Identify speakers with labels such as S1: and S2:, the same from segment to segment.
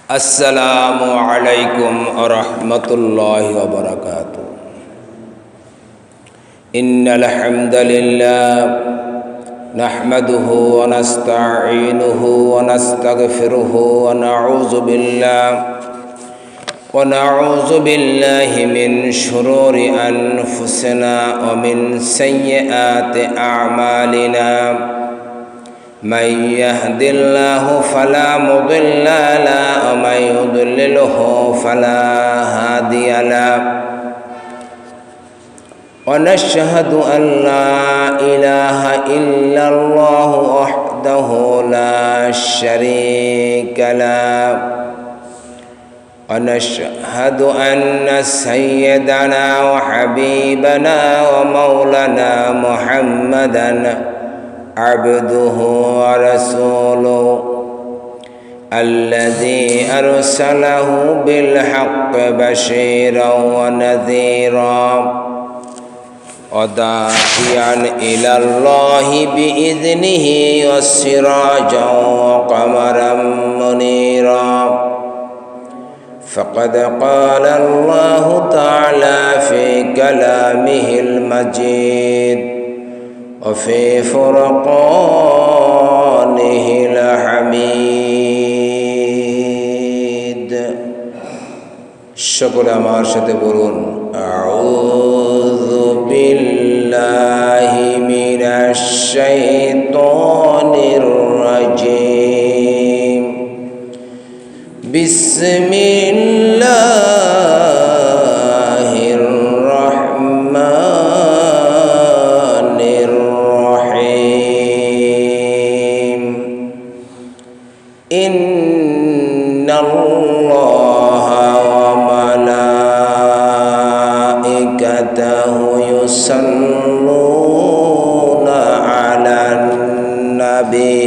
S1: আসসালামু আলাইকুম ওয়া রাহমাতুল্লাহি ওয়া বারাকাতুহু। ইন্নাল হামদালিল্লাহ নাহমাদুহু ওয়া নাস্তাঈনুহু ওয়া নাস্তাগফিরুহু ওয়া নাউযু বিল্লাহি মিন শুরুরি আনফুসিনা ওয়া মিন সাইয়্যাতি আ'মালিনা। من يهد الله فلا مضل له ومن يضلله فلا هادي له ونشهد أن لا إله إلا الله وحده لا شريك له ونشهد أن سيدنا وحبيبنا ومولانا محمدا عبده ورسوله الذي أرسله بالحق بشيرا ونذيرا وداعيا إلى الله بإذنه وسراجا وقمرا منيرا. فقد قال الله تعالى في كلامه المجيد وفي فرقانه الحميد. সকলে আমার সাথে বলুন আউযু বিল্লাহি মিনাশ শাইতানির রাজীম। বিসমিল্লাহির রহমানির রহিম। ইন্নাল্লাহা ওয়া মালাইকাতাহু ইউসাল্লুনা আলান নাবী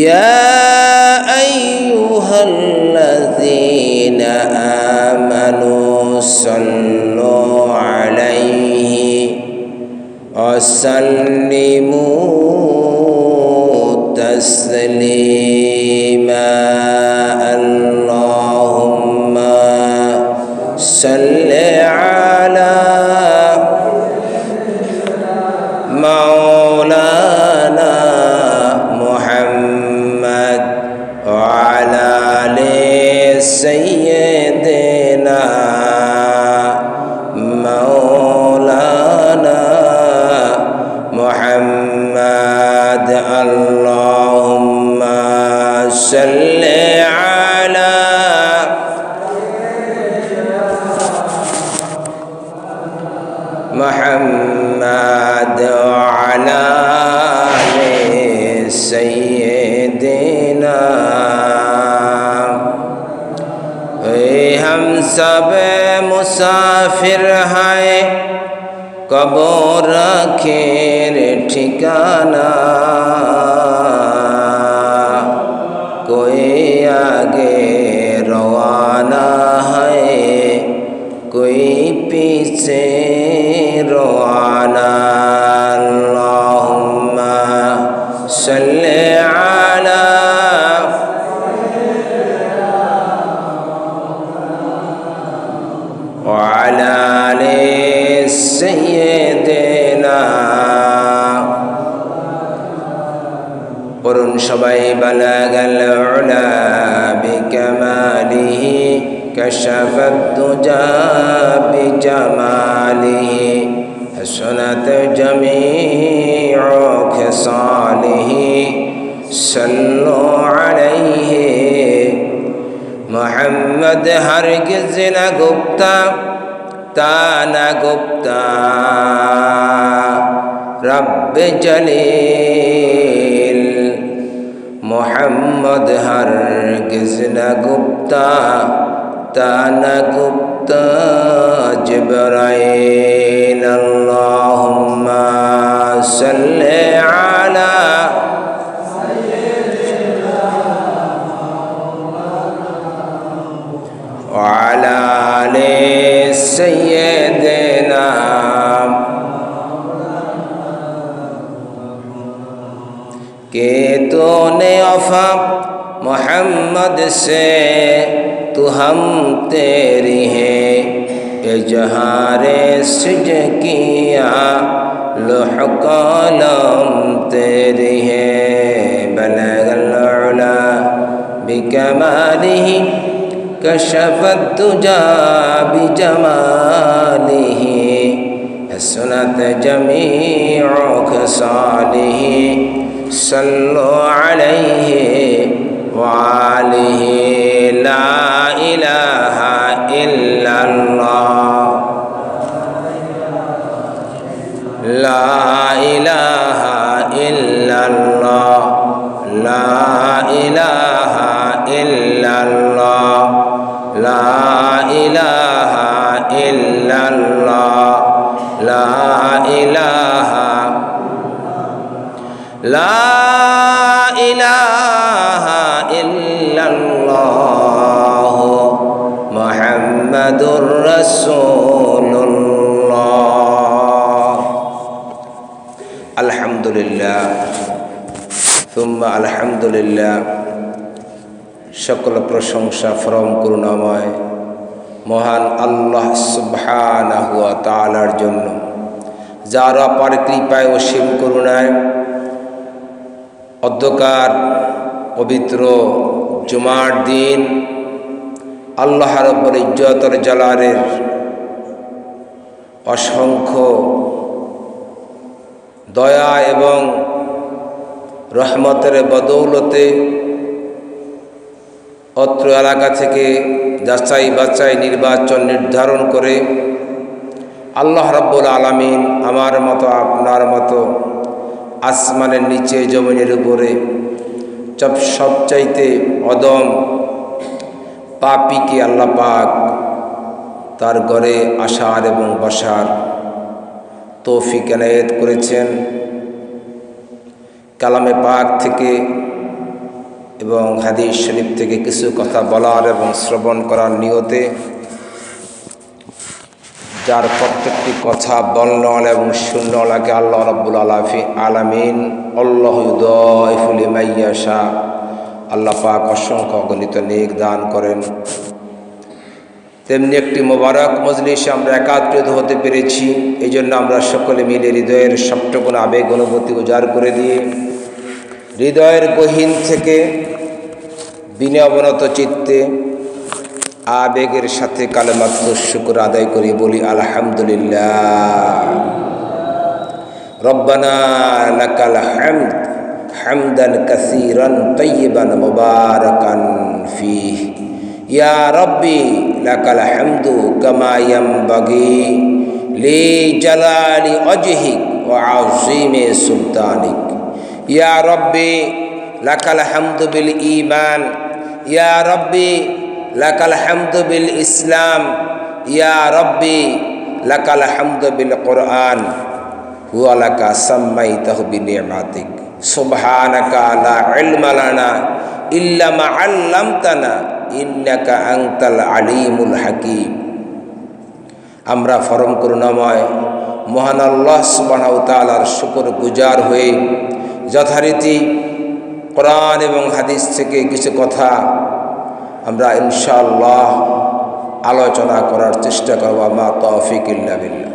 S1: ইয়া আইয়ুহাল্লাযীনা আমানু সাল্লু আলাইহি ওয়া সাল্লিমু تسليما. اللهم صل على مولانا محمد وعلى آل سيدنا مولانا محمد. اللهم صل على محمد وعلى آل سيدنا. हम सब मुसाफिर हैं कब्र आखिर ठिकाना। कोई आगे रवाना है कोई पीछे रवाना। अल्लाहुम्मा सल्ली अला وعلى آل سيدنا. قرن সবাই بلغ العلا بكماله كشف الدجى بجماله حسنت جميع خصاله صلوا عليه. محمد हरगिज़ न गुप्ता ताना गुप्ता रब जलील। मोहम्मद हरगिज़ न गुप्ता ताना गुप्ता जिब्राइल। अल्लाहुम्मा सल्ली अला وعلى آل سيدنا. के तूने वफा मोहम्मद से तू हम तेरी है इजहारे सिज किया लौह कलम तेरी है बलगल उला बिकमालिही कशफत दुजा बिजमालिही हसनत जमीउ खसालिही सल्लु अलैहि वालिही ला इलाहा इल्लल्लाह ला इलाहा इल्लल्लाह ला इलाहा इल्लल्लाह ला इलाहा इल्लल्लाह ला इलाहा इल्लल्लाह मुहम्मदुर रसूलुल्लाह। अल्हम्दुलिल्लाह सुम्मा अल्हम्दुलिल्लाह। সকল প্রশংসা পরম করুণাময় মহান আল্লাহ সুবহানাহু ওয়া তাআলার জন্য, যার অপার কৃপায় অসীম করুণায় অধ্যকার পবিত্র জুমার দিন আল্লাহ রাব্বুল ইজ্জতুল জালালের অসংখ্য দয়া এবং রহমতের বদৌলতে অত্র এলাকা থেকে যাচাই বাছাই নির্বাচন নির্ধারণ করে আল্লাহ রাব্বুল আলামিন আমার মতো আপনার মতো আসমানের নিচে জমিনের উপরে সবচাইতে অদম পাপীকে আল্লাহ পাক তার ঘরে আসার এবং বসার তৌফিক এনায়েত করেছেন। কালামে পাক থেকে এবং হাদিস শরীফ থেকে কিছু কথা বলার এবং শ্রবণ করার নিয়তে, যার প্রত্যেকটি কথা বলনওয়ালা এবং শুননওয়ালাকে আল্লাহ রাব্বুল আলামিন আল্লাহু ইউদাইফু লিমান ইয়াশা, আল্লাহ পাক অসংখ্য অগণিত নেক দান করেন। তেমনি একটি মোবারক মজলিসে আমরা একাত্রিত হতে পেরেছি। এই জন্য আমরা সকলে মিলে হৃদয়ের সবটুকুন আবেগ অনুভূতি উজাড় করে দিয়ে হৃদয়ের গহীন থেকে বিনয়বনত চিত্তে আবেগের সাথে কালেমাত শুকর আদায় করি, বলি আলহামদুলিল্লাহ। রব্বানা লাকাল হামদ হামদান কাসীরান তাইয়িবান মুবারাকান ফীহ ইয়া রব্বি লাকাল হামদু কামা ইয়ানবাগি লি জালালি ওয়াজহিক ওয়া আযীমি সুলতানিক ইয়া রব্বি লাকাল হামদু বিল ঈমান ইয়া রব্বি লাকাল হামদু বিল ইসলাম ইয়া রব্বি লাকাল হামদু বিল কুরআন হুয়া লাকা সাম্মাইতাহু বিনিমাতিক সুবহানাকা লা ইলমা লানা ইল্লা মা আল্লামতানা ইন্নাকা আনতাল আলিমুল হাকীম। আমরা পরম করুণাময় মহান আল্লাহ সুবহানাহু ওয়া তাআলার শুকর গুজার হয়ে যথারীতি কোরআন এবং হাদিস থেকে কিছু কথা আমরা ইনশাআল্লাহ আলোচনা করার চেষ্টা করব। মা তৌফিক ইল্লা বিল্লাহ।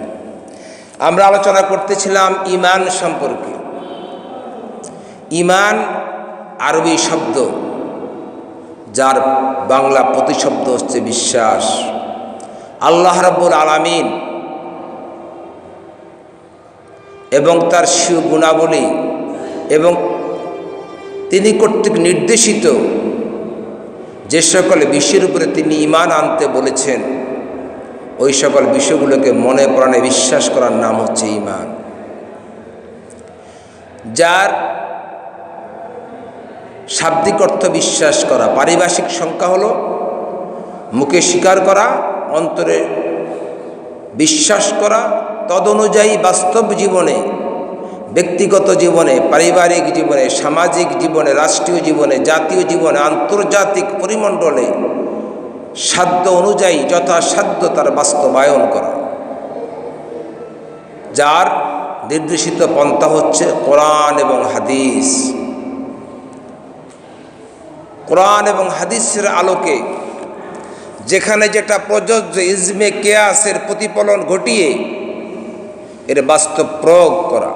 S1: আমরা আলোচনা করতেছিলাম ঈমান সম্পর্কে। ঈমান আরবি শব্দ, যার বাংলা প্রতিশব্দ হচ্ছে বিশ্বাস। আল্লাহ রাব্বুল আলামিন এবং তার সুগুণাবলী এবং তিনি কর্তৃক নির্দেশিত যে সকল বিষয়ের উপরে তিনি ঈমান আনতে বলেছেন, ওই সকল বিষয়গুলোকে মনে প্রাণে বিশ্বাস করার নাম হচ্ছে ঈমান। যার শাব্দিক অর্থ বিশ্বাস করা, পারিভাষিক সংজ্ঞা হলো মুখে স্বীকার করা, অন্তরে বিশ্বাস করা, তদনুযায়ী বাস্তব জীবনে, ব্যক্তিগত জীবনে, পারিবারিক জীবনে, সামাজিক জীবনে, রাষ্ট্রীয় জীবনে, জাতীয় জীবনে, আন্তর্জাতিক পরিমণ্ডলে সাধ্য অনুযায়ী যথাসাধ্য তার বাস্তবায়ন করা। যার নির্দেশিত পন্থা হচ্ছে কোরআন এবং হাদিস। কোরআন এবং হাদিসের আলোকে যেখানে যেটা প্রযোজ্য ইজমে কিয়াসের প্রতিফলন ঘটিয়ে এর বাস্তব প্রয়োগ করা।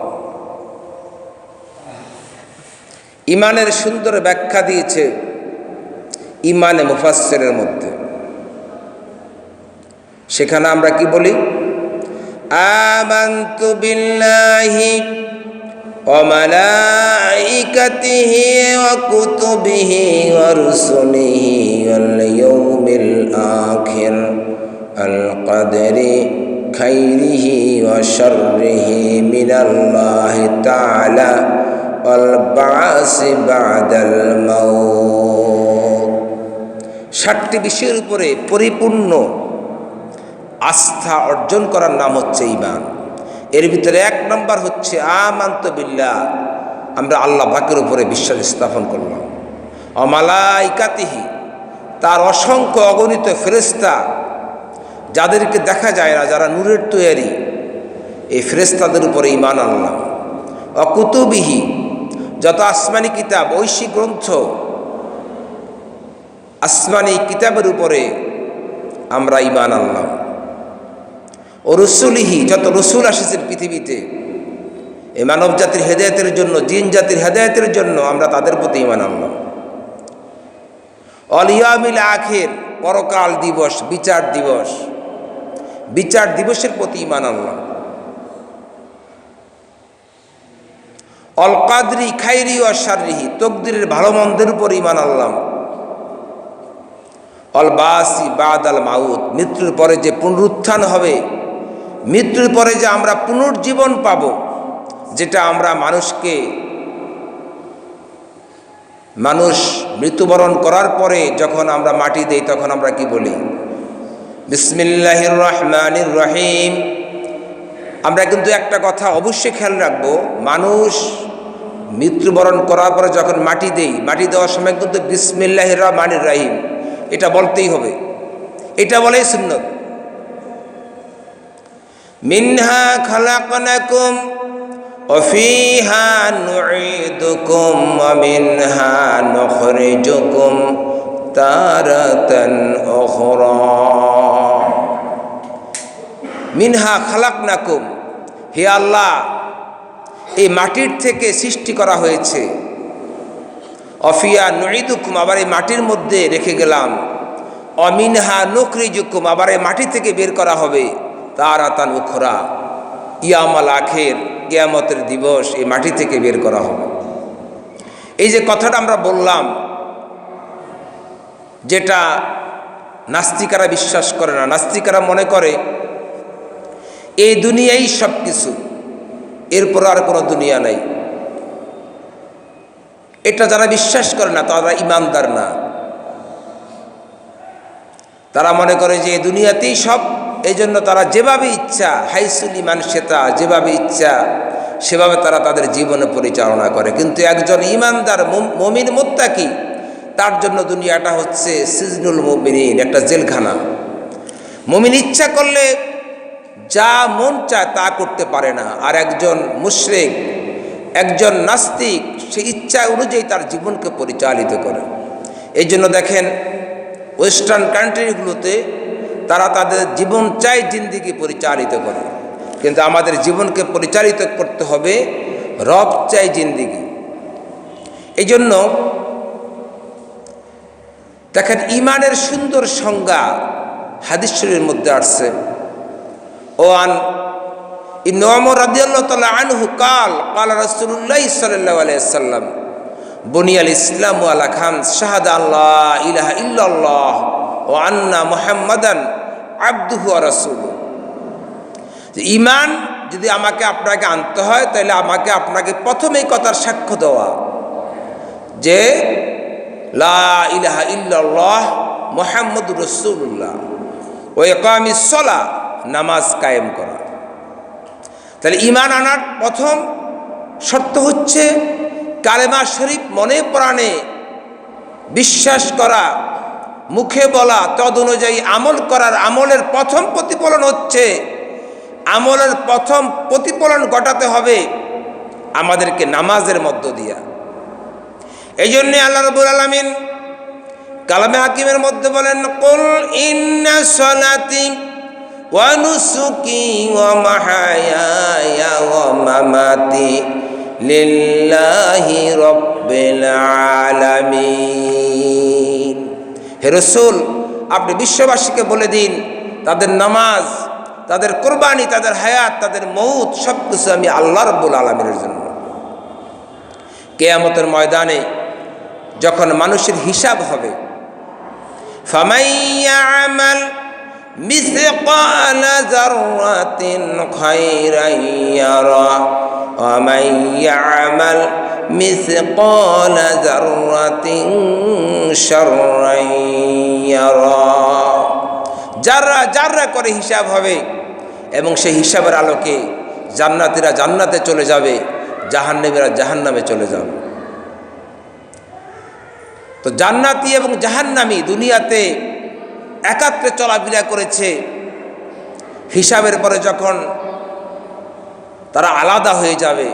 S1: ইমানের সুন্দর ব্যাখ্যা দিয়েছে ইমানে মুফাসসিরের মধ্যে। সেখানে আমরা কি বলি? আমানতু বিল্লাহি ওয়া মালাইকাতিহি ওয়া কুতুবিহি ওয়া রুসুলিহি ওয়াল ইয়াউমিল আখির আল কদরি খাইরিহি ওয়া শাররিহি মিনাল্লাহি তাআলা ওয়াল বা'সি বা'দাল মাউত। 7টি বিষয়ের উপরে পরিপূর্ণ আস্থা অর্জন করার নাম হচ্ছে ঈমান। এর ভিতরে 1 নম্বর হচ্ছে আমানতু বিল্লাহ, আমরা আল্লাহ পাকের উপরে বিশ্বাস স্থাপন করলাম। ওয়া মালাইকাতিহি, তার অসংখ্য অগণিত ফেরেশতা যাদেরকে দেখা যায় না, যারা নূরের তৈরি, এই ফেরেশতাদের উপরে ঈমান আনলাম। ওয়া কুতুবিহি, যত আসমানি কিতাব, ঐশী গ্রন্থ, আসমানি কিতাবের উপরে আমরা ঈমান আনলাম। ও রসুলিহি, যত রসুল আসেছেন পৃথিবীতে এই মানব জাতির হেদায়েতের জন্য, জিন জাতির হেদায়েতের জন্য, আমরা তাদের প্রতি ঈমান আনলাম। অল ইয়াউমিল আখির, পরকাল দিবস, বিচার দিবস, বিচার দিবসের প্রতি ঈমান আনলাম। অল কাদরি খাইরি ওয়া শাররিহি, তকদিরের ভালো মন্দের উপর ঈমান আনলাম। অল বাসি বাদাল মাউত, মৃত্যুর পরে যে পুনরুত্থান হবে, মৃত্যুর পরে যে আমরা পুনর্জীবন পাব, যেটা আমরা মানুষ মৃত্যুবরণ করার পরে যখন আমরা মাটি দেই তখন আমরা কি বলি? বিসমিল্লাহির রহমানির রহিম। আমরা কিন্তু একটা কথা অবশ্যই খেয়াল রাখবো, মানুষ মৃত্যুবরণ করার পরে যখন মাটি দেই, মাটি দেওয়ার সময় কিন্তু বিসমিল্লাহির রহমানির রহিম এটা বলতেই হবে, এটা বলেই সুন্নত। মিনহা খালাকনাকুম ওয়া ফিহা নুঈদুকুম ওয়া মিনহা নুখরিজুকুম তারাতান উখরা। মিনহা খালাকনাকুম, হে আল্লাহ, এই মাটির থেকে সৃষ্টি করা হয়েছে। অফিয়া নুঈদুকুম, আবার এই মাটির মধ্যে রেখে গেলাম। অমিনহা নুখরিজুকুম, আবার এই মাটি থেকে বের করা হবে। তারাতান উখরা, ইয়াউমুল আখির, কিয়ামতের দিবস, এই মাটি থেকে বের করা হবে। এই যে কথাটা আমরা বললাম, যেটা নাস্তিকারা বিশ্বাস করে না, নাস্তিকারা মনে করে এই দুনিয়াই সব কিছু, এরপর আর কোনো দুনিয়া নাই। এটা যারা বিশ্বাস করে না তারা ইমানদার না। তারা মনে করে যে এই দুনিয়াতেই সব, এই জন্য তারা যেভাবে ইচ্ছা, হাইসুল ইমান সেতা, যেভাবে ইচ্ছা সেভাবে তারা তাদের জীবনে পরিচালনা করে। কিন্তু একজন ইমানদার মুমিন মুত্তাকি, তার জন্য দুনিয়াটা হচ্ছে সিজনুল মুমিনিন, একটা জেলখানা। মুমিন ইচ্ছা করলে যা মন চায় তা করতে পারে না, আর একজন মুশরিক, একজন নাস্তিক, সে ইচ্ছা অনুযায়ী তার জীবনকে পরিচালিত করে। এই জন্য দেখেন ওয়েস্টার্ন কান্ট্রিগুলোতে তারা তাদের জীবন চাই জিন্দিগি পরিচালিত করে, কিন্তু আমাদের জীবনকে পরিচালিত করতে হবে রব চাই জিন্দিগি। এই জন্য দেখেন ঈমানের সুন্দর সংজ্ঞা হাদিস শরীফের মধ্যে আসছে। ওয়ান ইবনে ওমর রাদিয়াল্লাহু তাআলা আনহু قال قال رسول الله صلى الله عليه وسلم বুনিয়াল ইসলামু আলা খামস শাহাদা আল্লাহ ইলাহা ইল্লাল্লাহ ওয়া আন্না মুহাম্মাদান আবদুহু ওয়া রাসূলুহু। ঈমান যদি আমাকে আপনাকে আনতে হয়, তাহলে আমাকে আপনাকে প্রথমেই কথার সাক্ষ্য দেওয়া যে লা ইলাহা ইল্লাল্লাহ মুহাম্মাদুর রাসূলুল্লাহ ওয়া ইকামিস সালাহ, নামাজ কায়েম করা। তাহলে ঈমান আনার প্রথম শর্ত হচ্ছে কালেমা শরীফ মনে প্রাণে বিশ্বাস করা, মুখে বলা, তদ অনুযায়ী আমল করার। আমলের প্রথম প্রতিফলন হচ্ছে, আমলের প্রথম প্রতিফলন ঘটাতে হবে আমাদেরকে নামাজের মধ্য দিয়া। এই জন্যে আল্লাহ রাব্বুল আলামিন কালামে হাকিমের মধ্যে বলেন, কুল ইন্না সলাতি ওয়া নুসুকি ওয়া মাহায়ায়া ওয়া মামাতি লিল্লাহি রাব্বিল আলামিন। হে রাসূল, আপনি বিশ্ববাসীকে বলে দিন, তাদের নামাজ, তাদের কুরবানি, তাদের হায়াত, তাদের মৌত সব কিছু আমি আল্লাহ রাব্বুল আলামিনের জন্য। কিয়ামতের ময়দানে যখন মানুষের হিসাব হবে, ফামান ইয়ামাল মিসকালা যাররাতিন খায়রান ইয়ারা ওয়া মান ইয়ামাল মিসকালা যাররাতিন শাররান ইয়ারা। যারা যারা করে হিসাব হবে এবং সেই হিসাবের আলোকে জান্নাতীরা জান্নাতে চলে যাবে, জাহান্নামীরা জাহান্নামে চলে যাবে। তো জান্নাতি এবং জাহান্নামী দুনিয়াতে একাত্রে চলাফেরা করেছে। হিসাবের পরে যখন তারা আলাদা হয়ে যাবে,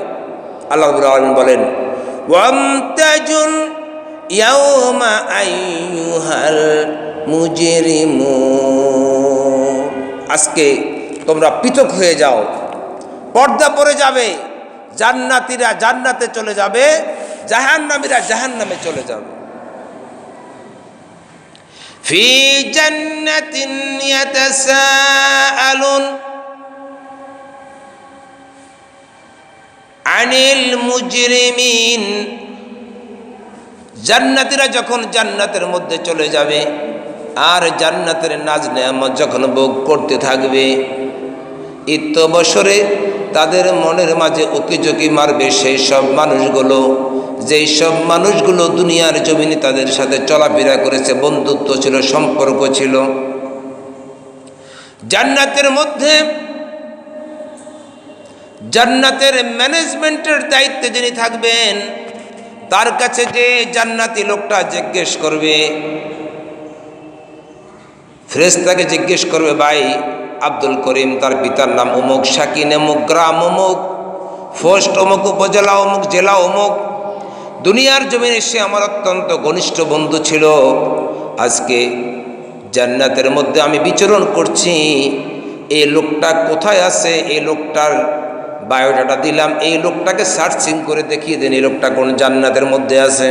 S1: আল্লাহ রাব্বুল আলামিন বলেন, ওয়ামতাজুল ইয়াউমা আইয়ুহাল মুজরিমুন। আজকে তোমরা পৃথক হয়ে যাও, পর্দা পড়ে যাবে। জান্নাতীরা জান্নাতে চলে যাবে, জাহান্নামীরা জাহান্নামে চলে যাবে। ফি জান্নাতিন ইয়াতাসাআলুন আনিল মুজরিমিন। জান্নাতীরা যখন জান্নাতের মধ্যে চলে যাবে আর জান্নাতের নাজ নেয়ামত যখন ভোগ করতে থাকবে, ইত্য বছরে তাদের মনের মাঝে উকিঝুঁকি মারবে সেই সব মানুষগুলো, যেই সব মানুষগুলো দুনিয়ার জমিনে তাদের সাথে চলাফেরা করেছে, বন্ধুত্ব ছিল, সম্পর্ক ছিল। জান্নাতের মধ্যে জান্নাতের ম্যানেজমেন্টের দায়িত্বে যিনি থাকবেন, তার কাছে যে জান্নাতি লোকটা জিজ্ঞেস করবে, ফেরেশতাকে জিজ্ঞেস করবে, ভাই আব্দুল করিম, তার পিতার নাম অমুক, শাকিন অমুক, গ্রাম অমুক, পোস্ট অমুক, উপজেলা অমুক, জেলা অমুক, দুনিয়ার জমিনে সে আমার অত্যন্ত ঘনিষ্ঠ বন্ধু ছিল। আজকে জান্নাতের মধ্যে আমি বিচরণ করছি, এই লোকটা কোথায় আছে? এই লোকটার বায়োডাটা দিলাম, এই লোকটাকে সার্চিং করে দেখিয়ে দেন এই লোকটা কোন জান্নাতের মধ্যে আছে।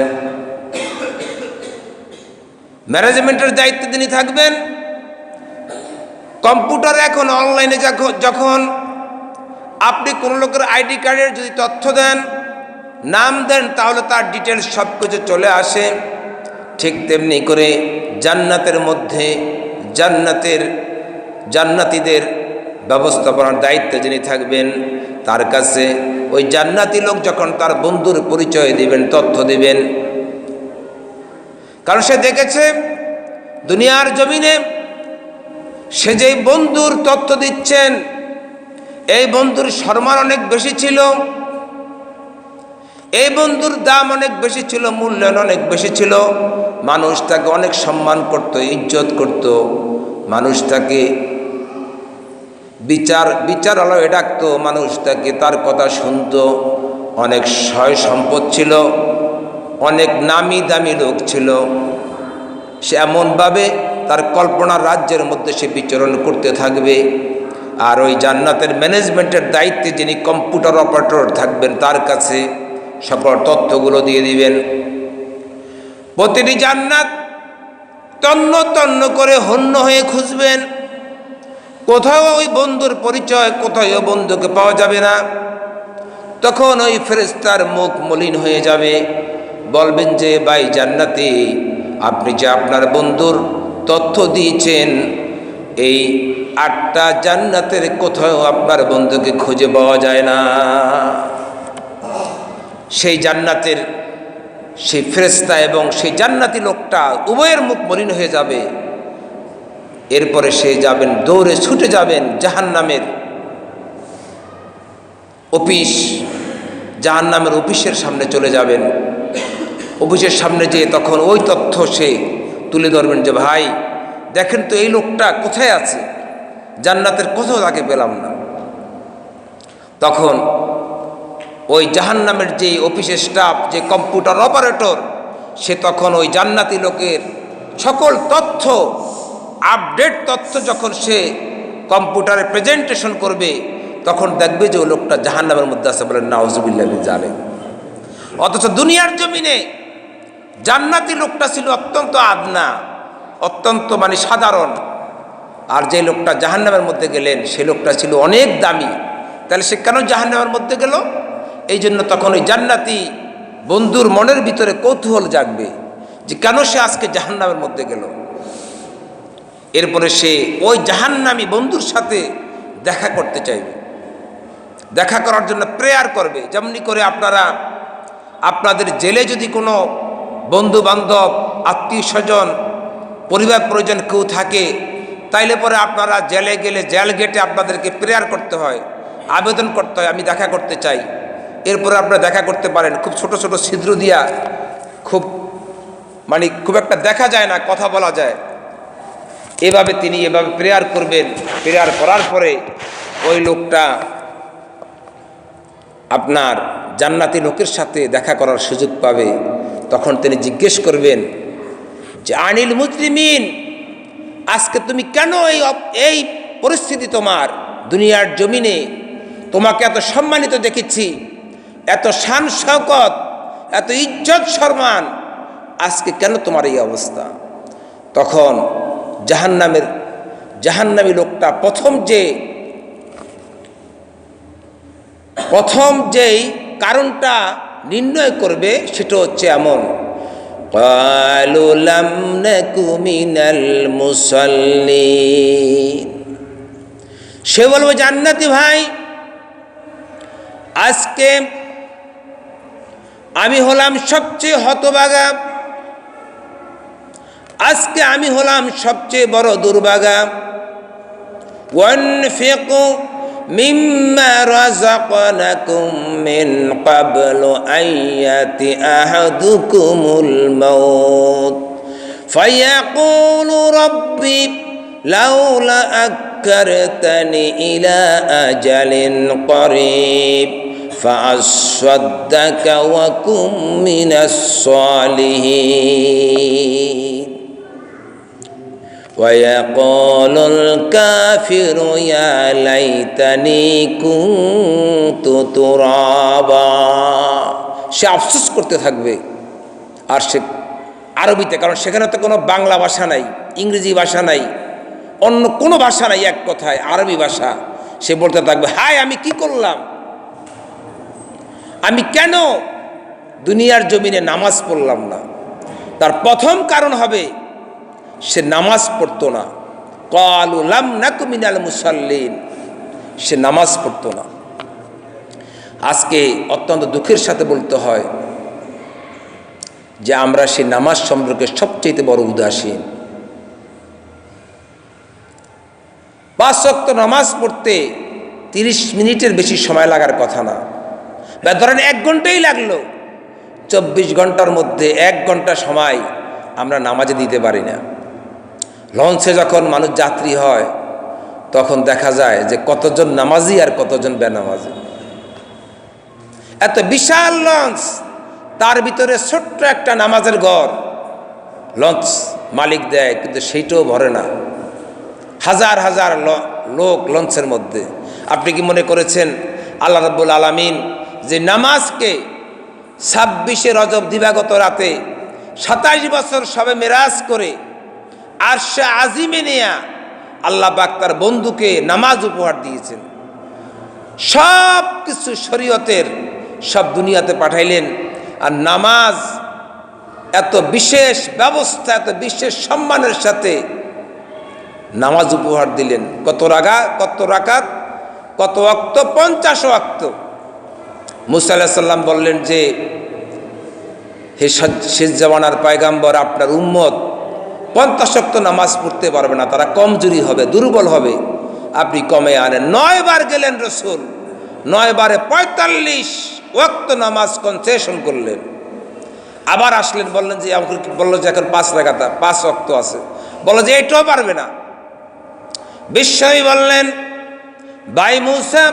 S1: ম্যানেজমেন্টের দায়িত্বে তিনি থাকবেন। কম্পিউটার এখন অনলাইনে যখন আপনি কোন লোকের আইডি কার্ডের যদি তথ্য দেন, নাম দেন, তাহলে তার ডিটেলস সব কিছু চলে আসে। ঠিক তেমনি করে জান্নাতের মধ্যে জান্নাতীদের ব্যবস্থাপনার দায়িত্বে যিনি থাকবেন, তার কাছে ওই জান্নাতি লোক যখন তার বন্ধুর পরিচয় দিবেন, তথ্য দিবেন, কারণ সে দেখেছে দুনিয়ার জমিনে সে যেই বন্ধুর তথ্য দিচ্ছেন, এই বন্ধুর সম্মান অনেক বেশি ছিল, এই বন্ধুর দাম অনেক বেশি ছিল, মূল্যায়ন অনেক বেশি ছিল। মানুষ তাকে অনেক সম্মান করত, ইজ্জত করত, মানুষ তাকে বিচারালয়ে ডাকতো, মানুষ তাকে তার কথা শুনত। অনেক সয় সম্পদ ছিল, অনেক নামি দামি লোক ছিল। সে এমনভাবে তার কল্পনার রাজ্যের মধ্যে সে বিচরণ করতে থাকবে। আর ওই জান্নাতের ম্যানেজমেন্টের দায়িত্বে যিনি কম্পিউটার অপারেটর থাকবেন, তার কাছে সকল তথ্যগুলো দিয়ে দিবেন। প্রতিটি জান্নাত তন্ন তন্ন করে হন্য হয়ে খুঁজবেন, কোথাও ওই বন্ধুর পরিচয়, কোথাও ওই বন্ধুকে পাওয়া যাবে না। তখন ওই ফেরেশতার মুখ মলিন হয়ে যাবে, বলবেন যে, ভাই জান্নাতি, আপনি যে আপনার বন্ধুর তথ্য দিয়েছেন, এই 8টা জান্নাতের কোথাও আপনার বন্ধুকে খুঁজে পাওয়া যায় না। সেই জান্নাতের সেই ফেরেশতা এবং সেই জান্নাতি লোকটা উভয়ের মুখ মলিন হয়ে যাবে। এরপরে সে যাবেন, দৌড়ে ছুটে যাবেন জাহান্নামের অফিস, জাহান্নামের অফিসের সামনে চলে যাবেন। অফিসের সামনে যেয়ে তখন ওই তথ্য সে তুলে ধরবেন যে, ভাই দেখেন তো এই লোকটা কোথায় আছে, জান্নাতের কোথাও তাকে পেলাম না। তখন ওই জাহান্নামের যে অফিসের স্টাফ, যে কম্পিউটার অপারেটর, সে তখন ওই জান্নাতি লোকের সকল তথ্য, আপডেট তথ্য যখন সে কম্পিউটারে প্রেজেন্টেশন করবে, তখন দেখবে যে ও লোকটা জাহান্নামের মধ্যে আছে, বলেন নাউজুবিল্লাহ মিন জালিক। অথচ দুনিয়ার জমিনে জান্নাতি লোকটা ছিল অত্যন্ত আদনা, অত্যন্ত মানে সাধারণ, আর যে লোকটা জাহান্নামের মধ্যে গেলেন সে লোকটা ছিল অনেক দামি। তাহলে সে কেন জাহান্নামের মধ্যে গেল? এই জন্য তখন ওই জান্নাতি বন্ধুর মনের ভিতরে কৌতূহল জাগবে যে কেন সে আজকে জাহান্নামের মধ্যে গেল। এরপরে সে ওই জাহান্নামী বন্ধুর সাথে দেখা করতে চাইবে, দেখা করার জন্য প্রেয়ার করবে। যেমনি করে আপনারা আপনাদের জেলে যদি কোনো বন্ধু বান্ধব, আত্মীয় স্বজন, পরিবার পরিজন কেউ থাকে, তাইলে পরে আপনারা জেলে গেলে জেল গেটে আপনাদেরকে প্রেয়ার করতে হয়, আবেদন করতে হয়, আমি দেখা করতে চাই। এরপরে আপনারা দেখা করতে পারেন, খুব ছোট ছোট ছিদ্র দিয়া, খুব মানে খুব একটা দেখা যায় না, কথা বলা যায়। এভাবে তিনি এভাবে প্রেয়ার করবেন। প্রেয়ার করার পরে ওই লোকটা আপনার জান্নাতি লোকের সাথে দেখা করার সুযোগ পাবে। তখন তিনি জিজ্ঞেস করবেন যে আনিল মুজরিমিন, আজকে তুমি কেন এই পরিস্থিতি, তোমার দুনিয়ার জমিনে তোমাকে এত সম্মানিত দেখেছি, এত শান শওকত, এত ইজ্জত সম্মান, আজকে কেন তোমার এই অবস্থা? তখন জাহান্নামী লোকটা প্রথম যেই কারণটা নির্ণয় করবে সেটা হচ্ছে এমন, ক্বালু লাম নাকু মিনাল মুসাল্লিন। সে বলবে, জান্নাতি ভাই, আজকে আমি হলাম সবচেয়ে হতভাগা, আজকে আমি হলাম সবচেয়ে বড় দুর্ভাগা। ওয়ানফিকু মিম্মা রাযাকনাকুম মিন ক্বাবলু আইয়াতি আহাদুকুমুল মাউত ফায়াকুলু রাব্বি লাউলা আক্কারতানি ইলা আজালিন করিব ফাআসসাদ্দাকা ওয়া কুম মিনাস সালিহিন। ويقول الكافر يا ليتني كنت ترابا। সে আফসোস করতে থাকবে। আর সে আরবিতে, কারণ সেখানে তো কোনো বাংলা ভাষা নাই, ইংরেজি ভাষা নাই, অন্য কোনো ভাষা নাই, এক কথায় আরবি ভাষা। সে বলতে থাকবে, হায় আমি কি করলাম, আমি কেন দুনিয়ার জমিনে নামাজ পড়লাম না। তার প্রথম কারণ হবে সে নামাজ পড়তো না। ক্বালু লাম নাকু মিনাল মুসাল্লিন, সে নামাজ পড়তো না। আজকে অত্যন্ত দুঃখের সাথে বলতে হয় যে আমরা সেই নামাজ সম্পর্কে সবচেয়ে বড় উদাসীন। 5 ওয়াক্ত নামাজ পড়তে 30 মিনিটের বেশি সময় লাগার কথা না, বা ধরেন 1 ঘন্টাই লাগলো, 24 ঘন্টার মধ্যে 1 ঘন্টা সময় আমরা নামাজে দিতে পারি না। লঞ্চে যখন মানুষ যাত্রী হয় তখন দেখা যায় যে কতজন নামাজি আর কতজন বেনামাজি। এত বিশাল লঞ্চ, তার ভিতরে ছোট্ট একটা নামাজের ঘর লঞ্চ মালিক দেয়, কিন্তু সেইটাও ভরে না। হাজার হাজার লোক লঞ্চের মধ্যে। আপনি কি মনে করেছেন আল্লাহ রাব্বুল আলামিন যে নামাজকে 26শে রজব দিবাগত রাতে 27 বছর সবে মেরাজ করে আরশে আজিমে নেয়া আল্লাহ পাক তার বন্ধুকে নামাজ উপহার দিয়েছেন। সব কিছু শরীয়তের সব দুনিয়াতে পাঠাইলেন, আর নামাজ এত বিশেষ ব্যবস্থা, এত বিশেষ সম্মানের সাথে নামাজ উপহার দিলেন। কত রাকাত, কত ওয়াক্ত? 50 ওয়াক্ত। মুসা আলাইহিস সালাম বললেন যে হে শেষ জামানার পয়গাম্বর, আপনার উম্মত 50 ওয়াক্ত নামাজ পড়তে পারবে না, তারা কমজোরি হবে, দুর্বল হবে, আপনি কমে আনেন। 9 বার গেলেন রসুল, 9 বারে 45 ওয়াক্ত নামাজ কনসেশন করলেন। আবার আসলেন, বললেন যে এখন 5 রাকাত 5 ওয়াক্ত আছে, বলল যে এটাও পারবে না। বিশ্বনবী বললেন, ভাই মুসা,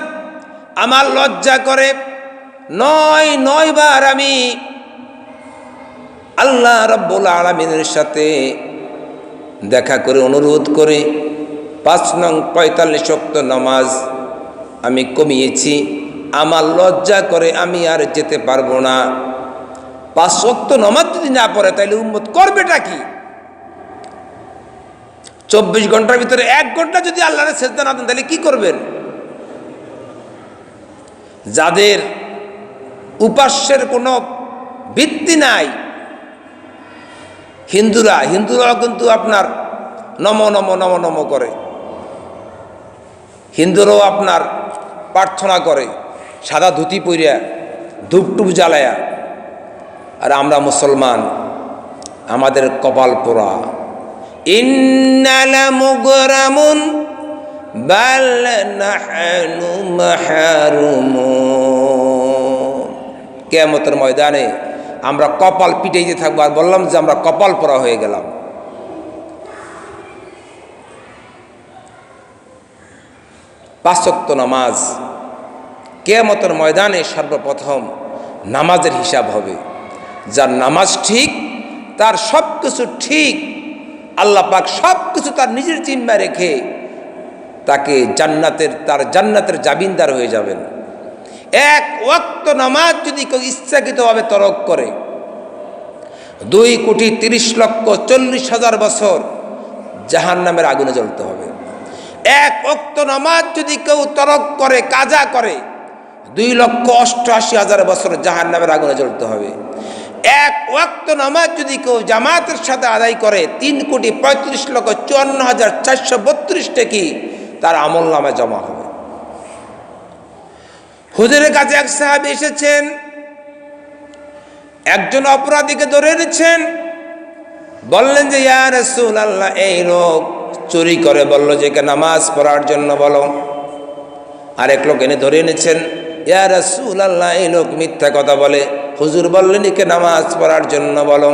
S1: আমার লজ্জা করে 9 বার আমি আল্লাহ রাব্বুল আলামিনের সাথে দেখা করে অনুরোধ করে 5 নং 45 ওয়াক্ত নামাজ আমি কমিয়েছি, আমার লজ্জা করে আমি আর যেতে পারবো না। 5 ওয়াক্ত নামাজ যদি না পড়ে তাহলে উম্মত করবেটা কি? 24 ঘন্টার ভিতরে 1 ঘন্টা যদি আল্লাহর সেজদা না দেন তাহলে কি করবেন? যাদের উপাস্যের কোনো ভিত্তি নাই, হিন্দুরাও কিন্তু আপনার নম নম নম নম করে, হিন্দুরাও আপনার প্রার্থনা করে সাদা ধুতি পরিয়া ধূপটুপ জ্বালায়া, আর আমরা মুসলমান আমাদের কপাল পোড়া। ইন্নালা মুগরামুন বাল নাহনু মাহরুমুন। কিয়ামতের ময়দানে আমরা কপাল পিটাইতে থাকবো আর বললাম যে আমরা কপাল পোড়া হয়ে গেলাম। পাঁচ ওয়াক্ত নামাজ কিয়ামতের ময়দানে সর্বপ্রথম নামাজের হিসাব হবে। যার নামাজ ঠিক তার সব কিছু ঠিক, আল্লাহ পাক সব কিছু তার নিজের জিম্মায় রেখে তাকে জান্নাতের জামিনদার হয়ে যাবেন। 1 ওয়াক্ত নামাজ যদি কেউ ইচ্ছাকৃতভাবে তরক করে 2,30,40,000 বছর জাহান্নামের আগুনে জ্বলতে হবে। 1 ওয়াক্ত নামাজ যদি কেউ তরক করে, কাজা করে 2,88,000 বছর জাহান্নামের আগুনে জ্বলতে হবে। 1 ওয়াক্ত নামাজ যদি কেউ জামাতের সাথে আদায় করে 3,35,54,432 টাকি তার আমল নামে জমা হবে। হুজুরের কাছে এক সাহাবী এসেছেন, একজন অপরাধীকে ধরে এনেছেন, বললেন যে ইয়া রাসূলুল্লাহ এই লোক চুরি করে, বলল যে নামাজ পড়ার জন্য বলো। আরেক লোক এনে ধরে এনেছেন, ইয়া রাসূলুল্লাহ এই লোক মিথ্যা কথা বলে, হুজুর বললেন একে নামাজ পড়ার জন্য বলো।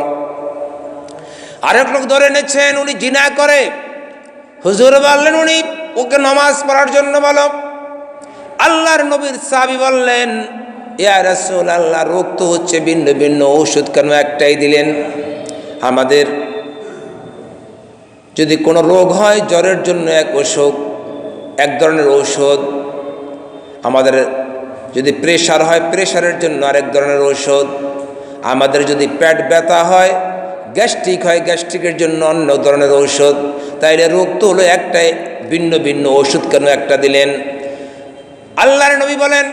S1: আরেক লোক ধরে এনেছেন উনি জিনা করে, হুজুর বললেন উনি ওকে নামাজ পড়ার জন্য বলো। আল্লাহর নবীর সাহাবী বললেন ইয়া রাসূলুল্লাহ রোগ তো হচ্ছে ভিন্ন ভিন্ন, ঔষধ কেন একটাই দিলেন? আমাদের যদি কোনো রোগ হয় জ্বরের জন্য এক ধরনের ঔষধ, আমাদের যদি প্রেশার হয় প্রেশারের জন্য আরেক ধরনের ঔষধ, আমাদের যদি পেট ব্যথা হয় গ্যাস্ট্রিক হয় গ্যাস্ট্রিকের জন্য অন্য ধরনের ঔষধ। তাইলে রোগ তো হলো একটাই, ভিন্ন ভিন্ন ওষুধ কেন একটা দিলেন? আল্লাহর নবী বলেন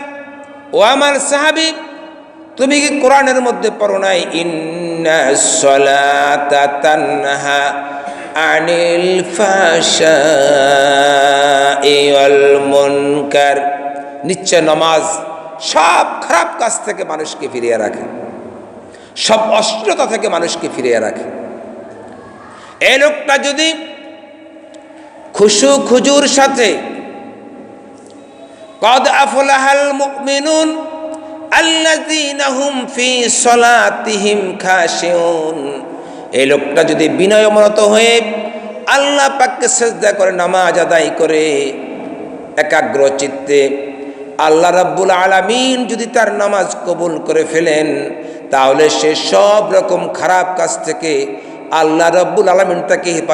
S1: ও আমার সাহাবী তুমি কি কোরআনের মধ্যে পড়ো নাই ইন্নাস সালাতা তানহা আনিল ফাহশাই ওয়াল মুনকার? নিশ্চয় নামাজ সব খারাপ কাজ থেকে মানুষকে ফিরিয়ে রাখে, সব অশ্লীলতা থেকে মানুষকে ফিরিয়ে রাখে। এই লোকটা যদি খুশু খুজুর সাথে কদ আফলাহাল মুমিনুন আল্লাযীনা হুম ফি সালাতিহিম খাশিউন, এই লোকটা যদি বিনয়মনত হয়ে আল্লাহ পাককে সিজদা করে নামাজ আদায় করে একাগ্র চিত্তে, আল্লাহ রাব্বুল আলামিন যদি তার নামাজ কবুল করে ফেলেন তাহলে সে সব রকম খারাপ কাজ থেকে আল্লাহ রাব্বুল আলামিন তাকে হেফাজত